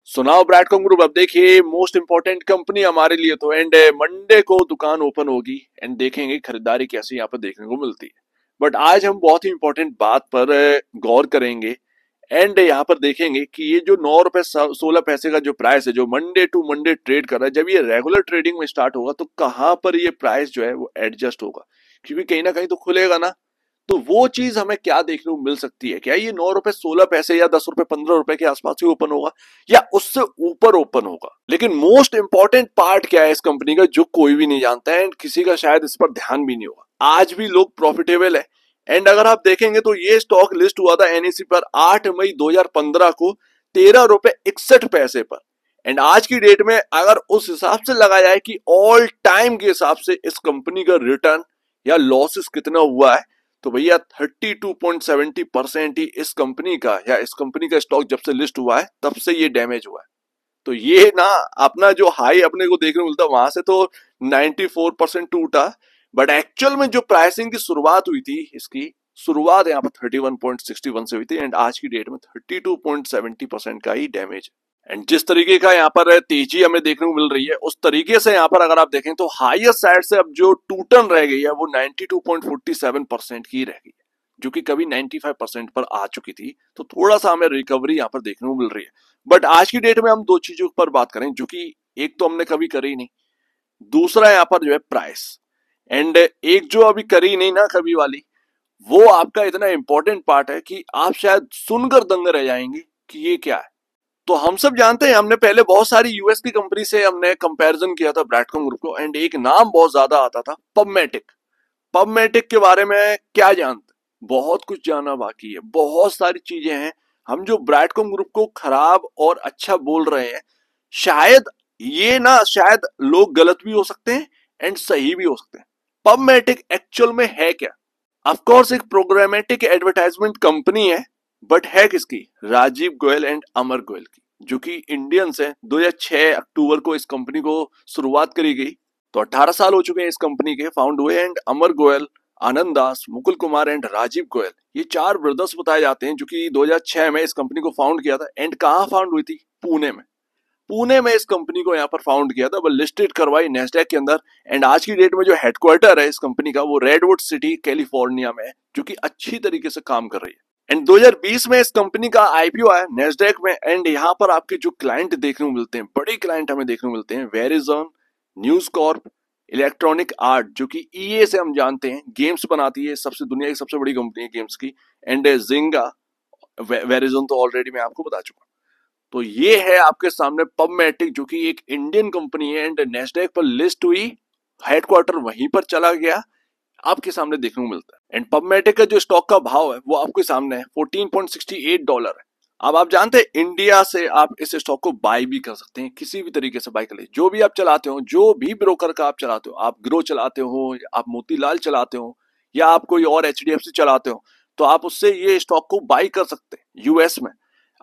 सुनाओ ब्रैडकॉम ग्रुप। अब देखिए मोस्ट इंपॉर्टेंट कंपनी हमारे लिए तो एंड मंडे को दुकान ओपन होगी एंड देखेंगे खरीदारी कैसे यहाँ पर देखने को मिलती है। बट आज हम बहुत ही इंपॉर्टेंट बात पर गौर करेंगे एंड यहाँ पर देखेंगे कि ये जो 9 रुपए 16 पैसे का जो प्राइस है जो मंडे टू मंडे ट्रेड कर रहा है, जब ये रेगुलर ट्रेडिंग में स्टार्ट होगा तो कहाँ पर ये प्राइस जो है वो एडजस्ट होगा, क्योंकि कहीं ना कहीं तो खुलेगा ना। तो वो चीज हमें क्या देखने को मिल सकती है, क्या ये 9 रुपए 16 पैसे या 10 रुपए 15 रुपए के आसपास ही ओपन होगा या उससे ऊपर ओपन होगा। लेकिन मोस्ट इंपॉर्टेंट पार्ट क्या है इस कंपनी का जो कोई भी नहीं जानता है एंड किसी का शायद इस पर ध्यान भी नहीं होगा। आज भी लोग प्रॉफिटेबल है एंड अगर आप देखेंगे तो ये स्टॉक लिस्ट हुआ था एनएसई पर 8 मई 2015 को 13 रुपए 61 पैसे पर। एंड आज की डेट में अगर उस हिसाब से लगाया जाए कि ऑल टाइम के हिसाब से इस कंपनी का रिटर्न या लॉसेस कितना हुआ है, तो भैया 32.70% ही इस कंपनी का या इस कंपनी का स्टॉक जब से लिस्ट हुआ है तब से ये डैमेज हुआ है। तो ये ना अपना जो हाई अपने को देखने को मिलता है वहां से तो 94% टूटा, बट एक्चुअल में जो प्राइसिंग की शुरुआत हुई थी इसकी शुरुआत यहाँ पर 31.61 से हुई थी एंड आज की डेट में 32.70% का ही डैमेज। एंड जिस तरीके का यहाँ पर तेजी हमें देखने को मिल रही है उस तरीके से यहाँ पर अगर आप देखें तो हाईएस्ट साइड से अब जो टूटन रह गई है वो 92.47% की रह गई है, जो कि कभी 95% पर आ चुकी थी। तो थोड़ा सा हमें रिकवरी यहाँ पर देखने को मिल रही है। बट आज की डेट में हम दो चीजों पर बात करें जो कि एक तो हमने कभी करी नहीं, दूसरा यहाँ पर जो है प्राइस, एंड एक जो अभी करी नहीं ना कभी वाली, वो आपका इतना इंपॉर्टेंट पार्ट है कि आप शायद सुनकर दंग रह जाएंगे कि ये क्या है। तो हम सब जानते हैं, हमने पहले बहुत सारी यूएस की कंपनी से हमने कंपैरिजन किया था ब्रैडकॉम ग्रुप को एंड एक नाम बहुत ज्यादा आता था पबमेटिक। पबमेटिक के बारे में क्या जानते, बहुत कुछ जानना बाकी है, बहुत सारी चीजें हैं। हम जो ब्रैडकॉम ग्रुप को खराब और अच्छा बोल रहे हैं, शायद ये ना शायद लोग गलत भी हो सकते हैं एंड सही भी हो सकते हैं। पबमेटिक एक्चुअल में है क्या? ऑफ कोर्स एक प्रोग्रामेटिक एडवर्टाइजमेंट कंपनी है, बट है किसकी? राजीव गोयल एंड अमर गोयल की, जो कि इंडियंस है। 2006 अक्टूबर को इस कंपनी को शुरुआत करी गई, तो 18 साल हो चुके हैं इस कंपनी के फाउंड हुए। एंड अमर गोयल, आनंद दास, मुकुल कुमार एंड राजीव गोयल, ये 4 ब्रदर्स बताए जाते हैं जो कि 2006 में इस कंपनी को फाउंड किया था। एंड कहाँ फाउंड हुई थी? पुणे में। पुणे में इस कंपनी को यहाँ पर फाउंड किया था, वो लिस्टेड करवाई नेस्डैक के अंदर। एंड आज की डेट में जो हेडक्वार्टर है इस कंपनी का वो रेडवुड सिटी कैलिफोर्निया में है, जो कि अच्छी तरीके से काम कर रही है। एंड 2020 में इस कंपनी का आईपीओ आया नेस्डैक में। एंड यहाँ पर आपके जो क्लाइंट देखने को मिलते हैं, बड़े क्लाइंट हमें देखने को मिलते हैं, वेरिजन, न्यूज कॉर्प, इलेक्ट्रॉनिक आर्ट, जो कि ईए से हम जानते हैं गेम्स बनाती है, सबसे दुनिया की सबसे बड़ी कंपनी है गेम्स की, एंड जिंगा, वेरिजन तो ऑलरेडी मैं आपको बता चुका। तो ये है आपके सामने पबमेटिक, जो कि एक इंडियन कंपनी है एंड नेस्डैक पर लिस्ट हुई, हेडक्वार्टर वहीं पर चला गया, आपके सामने देखने को मिलता है। एंड पबमेटिक का जो स्टॉक का भाव है वो आपके सामने है $14.68 है। अब आप जानते हैं इंडिया से आप इस स्टॉक को बाय भी कर सकते हैं, किसी भी तरीके से बाय कर ले, जो भी आप चलाते हो, जो भी ब्रोकर का आप चलाते हो, आप ग्रो चलाते हो, आप मोतीलाल चलाते हो या आप कोई और एचडीएफसी चलाते हो, तो आप उससे ये स्टॉक को बाय कर सकते हैं यूएस में।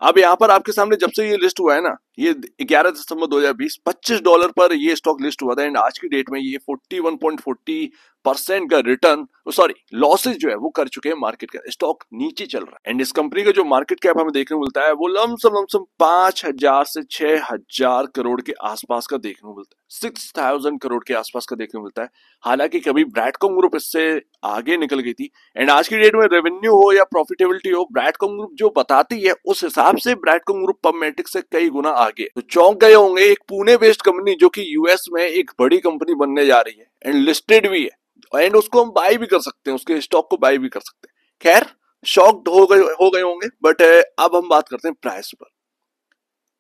अब यहाँ पर आपके सामने जब से ये लिस्ट हुआ है ना, ये 11 दिसंबर 2020 $25 पर ये स्टॉक लिस्ट हुआ था एंड आज की डेट में ये 41.40% का रिटर्न, सॉरी लॉसेज जो है वो कर चुके हैं। मार्केट का स्टॉक नीचे चल रहा है एंड इस कंपनी का जो मार्केट कैप हमें देखने को मिलता है वो लमसम 5,000 से 6,000 करोड़ के आसपास का देखने को मिलता है, 6,000 करोड़ के आसपास का देखने को मिलता है। हालांकि कभी ब्रैडकॉम ग्रुप इससे आगे निकल गई थी एंड आज की डेट में रेवेन्यू हो या प्रॉफिटेबिलिटी हो, ब्रैडकॉम ग्रुप जो बताती है उस हिसाब से ब्रैडकॉम ग्रुप पबमेटिक से कई गुना आगे। तो चौंक गए होंगे, एक पुणे बेस्ड कंपनी जो कि यूएस में एक बड़ी कंपनी बनने जा रही है एंड लिस्टेड भी है एंड उसको हम बाय भी कर सकते हैं, उसके स्टॉक को बाय भी कर सकते हैं। खैर शॉक्ड हो गए होंगे, बट अब हम बात करते हैं प्राइस पर।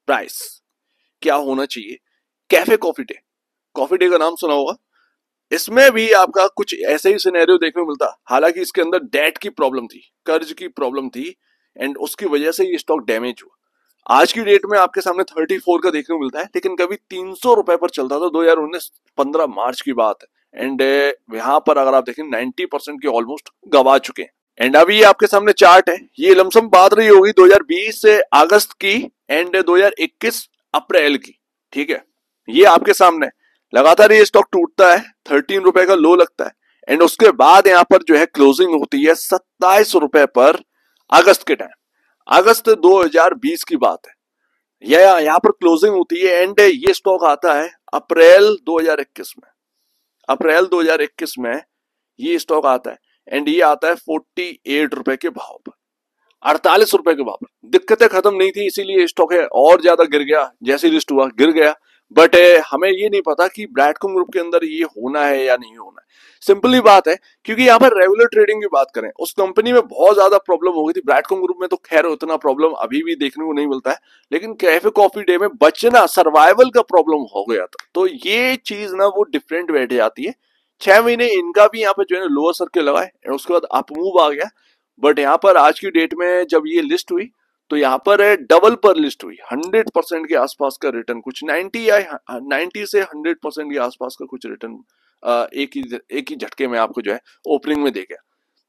प्राइस क्या होना चाहिए? कैफे कॉफी डे का नाम सुना होगा, इसमें भी आपका कुछ ऐसे ही सिनेरियो देखने को मिलता। हालांकि इसके अंदर डेट की प्रॉब्लम थी, कर्ज की प्रॉब्लम थी एंड उसकी वजह से ये स्टॉक डैमेज हुआ। आज की डेट में आपके सामने 34 का देखने को मिलता है, लेकिन कभी 300 रुपए पर चलता था। 2019 15 मार्च की बात है एंड यहाँ पर अगर आप देखें 90% के ऑलमोस्ट गवा चुके हैं। एंड अभी आपके सामने चार्ट है, ये लमसम बात रही होगी 2020 से अगस्त की एंड 2021 अप्रैल की, ठीक है। ये आपके सामने लगातार ये स्टॉक टूटता है, 13 रुपए का लो लगता है एंड उसके बाद यहाँ पर जो है क्लोजिंग होती है 27 रुपए पर अगस्त के टाइम, अगस्त 2020 की बात है। या यहाँ पर क्लोजिंग होती है एंड ये स्टॉक आता है अप्रैल 2021 में। अप्रैल 2021 में ये स्टॉक आता है एंड ये आता है 48 रुपए के भाव पर, 48 रुपए के भाव पर। दिक्कतें खत्म नहीं थी, इसीलिए स्टॉक है और ज्यादा गिर गया, जैसे लिस्ट हुआ गिर गया। बट हमें ये नहीं पता कि ब्रैडकॉम ग्रुप के अंदर ये होना है या नहीं होना है। सिंपली बात है, क्योंकि यहाँ पर रेगुलर ट्रेडिंग की बात करें, उस कंपनी में बहुत ज्यादा प्रॉब्लम हो गई थी। ब्रैडकॉम ग्रुप में तो खैर उतना प्रॉब्लम अभी भी देखने को नहीं मिलता है, लेकिन कैफे कॉफी डे में बचना, सर्वाइवल का प्रॉब्लम हो गया था। तो ये चीज ना वो डिफरेंट बैठ जाती है। 6 महीने इनका भी यहाँ पे जो है लोअर सर्किल लगा है, उसके बाद अप मूव आ गया। बट यहाँ पर आज की डेट में जब ये लिस्ट हुई तो यहाँ पर डबल पर लिस्ट हुई, 100% के आसपास का रिटर्न, कुछ 90 या 90 से 100% के आसपास का कुछ रिटर्न एक ही झटके में आपको जो है ओपनिंग में दे गया।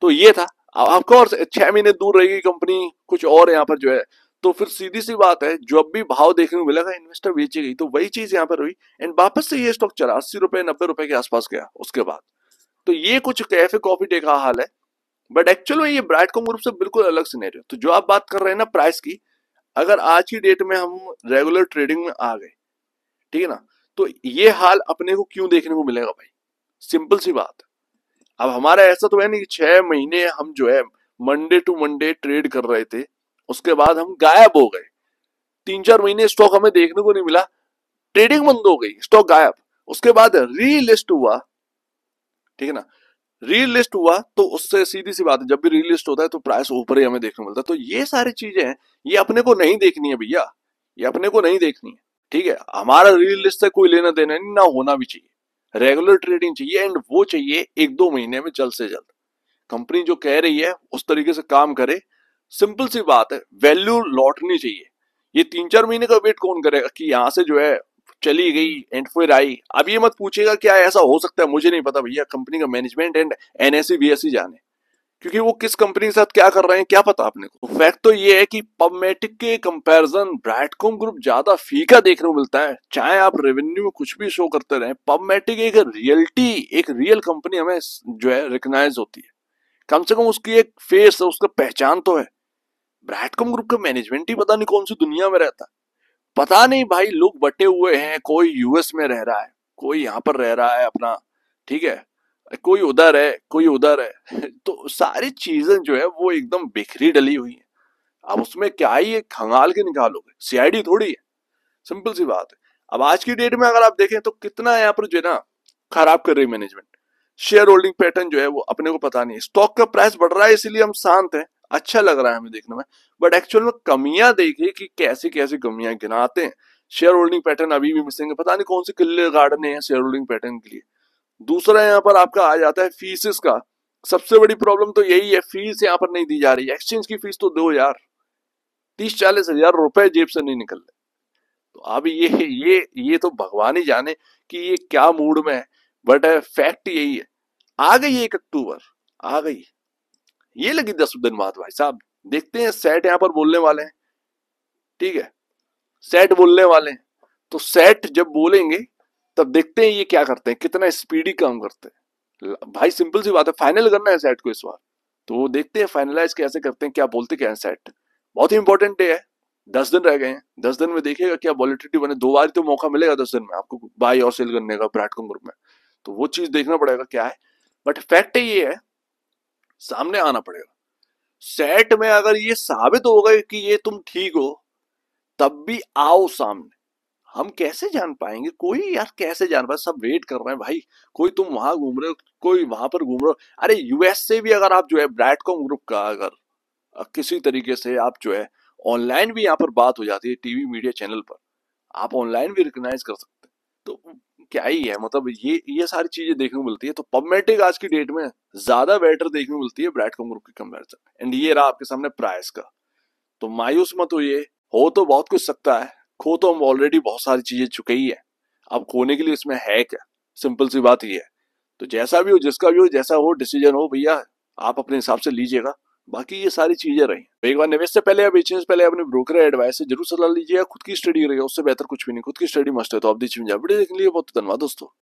तो ये था। ऑफकोर्स 6 महीने दूर रहेगी कंपनी कुछ और यहाँ पर जो है, तो फिर सीधी सी बात है, जब भी भाव देखने को मिलेगा इन्वेस्टर बेचेगी। तो वही चीज यहाँ पर हुई एंड वापस से ये स्टॉक चला 80 रुपए 90 रुपए के आसपास गया उसके बाद। तो ये कुछ कैफे कॉफी डे का हाल है। बट एक्चुअल में ये ब्राइटकॉम ग्रुप से बिल्कुल अलग सिनेरियो। तो जो आप बात कर रहे हैं ना प्राइस की, अगर आज की डेट में हम रेगुलर ट्रेडिंग में आ गए, ठीक है ना, तो ये हाल अपने को क्यों देखने को मिलेगा भाई? सिंपल सी बात। अब हमारा ऐसा तो है नहीं कि 6 महीने हम जो है मंडे टू मंडे ट्रेड कर रहे थे, उसके बाद हम गायब हो गए। 3-4 महीने स्टॉक हमें देखने को नहीं मिला, ट्रेडिंग बंद हो गई, स्टॉक गायब। उसके बाद रीलिस्ट हुआ, ठीक है ना, रीलिस्ट हुआ तो उससे सीधी सी बात है, जब भी रीलिस्ट होता है तो प्राइस ऊपर ही हमें देखने को मिलता है। तो ये सारी चीजें हैं, ये अपने को नहीं देखनी है भैया, ये अपने को नहीं देखनी है। ठीक है, हमारा रीलिस्ट से कोई लेना देना नहीं, ना होना भी चाहिए। रेगुलर ट्रेडिंग चाहिए एंड वो चाहिए 1-2 महीने में जल्द से जल्द। कंपनी जो कह रही है उस तरीके से काम करे। सिंपल सी बात है, वैल्यू लौटनी चाहिए। ये 3-4 महीने का वेट कौन करेगा कि यहाँ से जो है चली गई एंड फिर आई। अब ये मत पूछेगा क्या ऐसा हो सकता है, मुझे नहीं पता भैया, कंपनी का मैनेजमेंट एंड एनएससी बीएससी जाने, क्योंकि वो किस कंपनी के साथ क्या कर रहे हैं क्या पता अपने को। फैक्ट तो ये है कि पबमेटिक के कंपैरिजन ब्रैडकॉम ग्रुप ज्यादा फीका देखने को मिलता है। चाहे आप रेवेन्यू में कुछ भी शो करते रहे, पबमेटिक एक रियलिटी, एक रियल कंपनी हमें जो है रिकॉग्नाइज होती है। कम से कम उसकी एक फेस है, उसका पहचान तो है। ब्रैडकॉम ग्रुप का मैनेजमेंट ही पता नहीं कौन सी दुनिया में रहता है। पता नहीं भाई, लोग बटे हुए हैं, कोई यूएस में रह रहा है, कोई यहाँ पर रह रहा है अपना, ठीक है, कोई उधर है कोई उधर है तो सारी चीजें जो है वो एकदम बिखरी डली हुई है। अब उसमें क्या ही एक खंगाल के निकालोगे, सीआईडी थोड़ी है। सिंपल सी बात है। अब आज की डेट में अगर आप देखें तो कितना यहाँ पर जो है ना खराब कर रही मैनेजमेंट। शेयर होल्डिंग पैटर्न जो है वो अपने को पता नहीं। स्टॉक का प्राइस बढ़ रहा है इसीलिए हम शांत हैं, अच्छा लग रहा है हमें देखने में। बट एक्चुअल में कमियां देखिए कि कैसी कैसी कमियां गिनाते हैं। शेयर होल्डिंग पैटर्न अभी भी मिसिंग है, पता नहीं कौन से किले गाड़ने हैं शेयर होल्डिंग पैटर्न के लिए। दूसरा यहाँ पर आपका आ जाता है फीसेस का। सबसे बड़ी प्रॉब्लम तो यही है, फीस यहाँ पर नहीं दी जा रही। एक्सचेंज की फीस तो दो यार, 30-40 हजार रुपए जेब से नहीं निकल रहे। तो अब ये तो भगवान ही जाने कि ये क्या मूड में है। बट फैक्ट यही है, आ गई 1 अक्टूबर, आ गई, ये लगी 10 दिन बाद भाई साहब। देखते हैं, सेट यहाँ पर बोलने वाले हैं, ठीक है, सेट बोलने वाले हैं। तो सेट जब बोलेंगे तब देखते हैं ये क्या करते हैं, कितना स्पीडी काम करते हैं। भाई सिंपल सी बात है, फाइनल करना है सेट को इस बार, तो वो देखते हैं फाइनलाइज कैसे करते हैं, क्या बोलते क्या है सेट। बहुत ही इंपॉर्टेंट डे है, 10 दिन रह गए हैं। 10 दिन में देखिएगा क्या वॉलिटिलिटी बने। 2 बार तो मौका मिलेगा 10 दिन में आपको बाई और सेल करने का ब्रैडकॉम ग्रुप में, तो वो चीज देखना पड़ेगा क्या है। बट फैक्ट ये है, सामने आना पड़ेगा। सेट में अगर ये साबित हो गए कि ये तुम ठीक हो, तब भी आओ सामने। हम कैसे जान पाएंगे, कोई यार कैसे जान पाए, सब वेट कर रहे हैं भाई। कोई तुम वहां घूम रहे हो, कोई वहां पर घूम रहे हो। अरे यूएस से भी अगर आप जो है ब्रैडकॉम ग्रुप का अगर किसी तरीके से आप जो है ऑनलाइन भी यहाँ पर बात हो जाती है, टीवी मीडिया चैनल पर आप ऑनलाइन भी रिकॉग्नाइज कर सकते हैं। तो क्या ही है, मतलब ये सारी चीजें देखने को मिलती है। तो पबमेटिक आज की डेट में ज्यादा बेटर देखने को मिलती है ब्रैडकॉम ग्रुप की कंपैरिजन। एंड ये रहा आपके सामने प्राइस का। तो मायूस मत होइए, हो तो बहुत कुछ सकता है, खो तो हम ऑलरेडी बहुत सारी चीजें चुके ही है। अब खोने के लिए इसमें है क्या, सिंपल सी बात ये है। तो जैसा भी हो, जिसका भी हो, जैसा हो डिसीजन हो भैया, आप अपने हिसाब से लीजिएगा। बाकी ये सारी चीजें रही। तो एक बार निवेश से पहले या बेचने से पहले अपने ब्रोकर एडवाइस से जरूर सलाह लीजिएगा। खुद की स्टडी करिएगा, उससे बेहतर कुछ भी नहीं। खुद की स्टडी मस्ट है तो आप वीडियो देखने के लिए बहुत धन्यवाद दोस्तों।